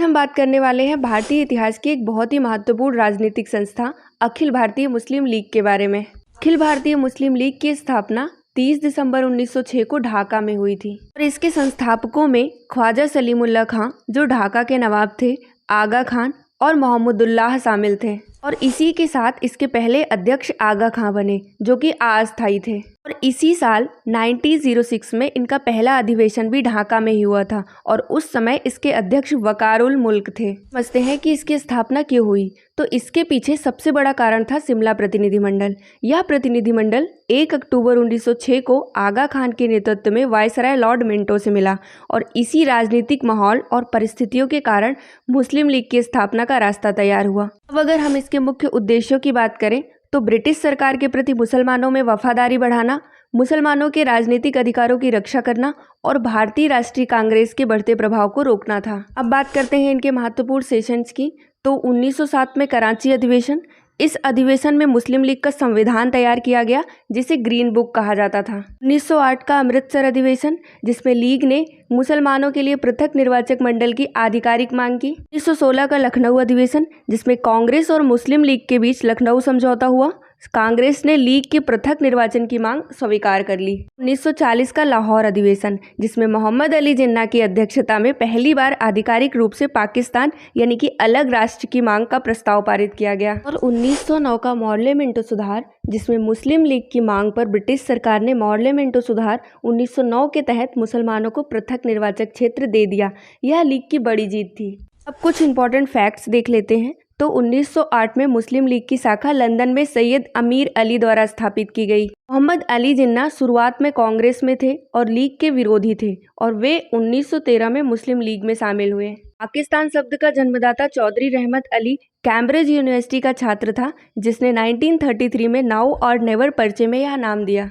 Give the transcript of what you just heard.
हम बात करने वाले हैं भारतीय इतिहास की एक बहुत ही महत्वपूर्ण राजनीतिक संस्था अखिल भारतीय मुस्लिम लीग के बारे में। अखिल भारतीय मुस्लिम लीग की स्थापना 30 दिसंबर 1906 को ढाका में हुई थी और इसके संस्थापकों में ख्वाजा सलीमुल्लाह खां जो ढाका के नवाब थे, आगा खान और मोहम्मदुल्लाह शामिल थे और इसी के साथ इसके पहले अध्यक्ष आगा खां बने जो कि अस्थायी थे। और इसी साल 1906 में इनका पहला अधिवेशन भी ढाका में ही हुआ था और उस समय इसके अध्यक्ष वकारुल मुल्क थे। समझते हैं कि इसकी स्थापना क्यों हुई, तो इसके पीछे सबसे बड़ा कारण था शिमला प्रतिनिधिमंडल। यह प्रतिनिधिमंडल 1 अक्टूबर 1906 को आगा खान के नेतृत्व में वायसराय लॉर्ड मिंटो से मिला और इसी राजनीतिक माहौल और परिस्थितियों के कारण मुस्लिम लीग की स्थापना का रास्ता तैयार हुआ। अब अगर हम इसके मुख्य उद्देश्यों की बात करें तो ब्रिटिश सरकार के प्रति मुसलमानों में वफादारी बढ़ाना, मुसलमानों के राजनीतिक अधिकारों की रक्षा करना और भारतीय राष्ट्रीय कांग्रेस के बढ़ते प्रभाव को रोकना था। अब बात करते हैं इनके महत्वपूर्ण सेशंस की। तो 1907 में कराची अधिवेशन, इस अधिवेशन में मुस्लिम लीग का संविधान तैयार किया गया जिसे ग्रीन बुक कहा जाता था। 1908 का अमृतसर अधिवेशन जिसमें लीग ने मुसलमानों के लिए पृथक निर्वाचक मंडल की आधिकारिक मांग की। 1916 का लखनऊ अधिवेशन जिसमें कांग्रेस और मुस्लिम लीग के बीच लखनऊ समझौता हुआ। कांग्रेस ने लीग के पृथक निर्वाचन की मांग स्वीकार कर ली। 1940 का लाहौर अधिवेशन जिसमें मोहम्मद अली जिन्ना की अध्यक्षता में पहली बार आधिकारिक रूप से पाकिस्तान यानी कि अलग राष्ट्र की मांग का प्रस्ताव पारित किया गया। और 1909 का मॉर्ले मिंटो सुधार जिसमें मुस्लिम लीग की मांग पर ब्रिटिश सरकार ने मॉर्ले मिंटो सुधार 1909 के तहत मुसलमानों को पृथक निर्वाचक क्षेत्र दे दिया। यह लीग की बड़ी जीत थी। अब कुछ इंपॉर्टेंट फैक्ट्स देख लेते हैं। तो 1908 में मुस्लिम लीग की शाखा लंदन में सैयद अमीर अली द्वारा स्थापित की गई। मोहम्मद अली जिन्ना शुरुआत में कांग्रेस में थे और लीग के विरोधी थे और वे 1913 में मुस्लिम लीग में शामिल हुए। पाकिस्तान शब्द का जन्मदाता चौधरी रहमत अली कैम्ब्रिज यूनिवर्सिटी का छात्र था जिसने 1933 में नाउ और नेवर पर्चे में यह नाम दिया।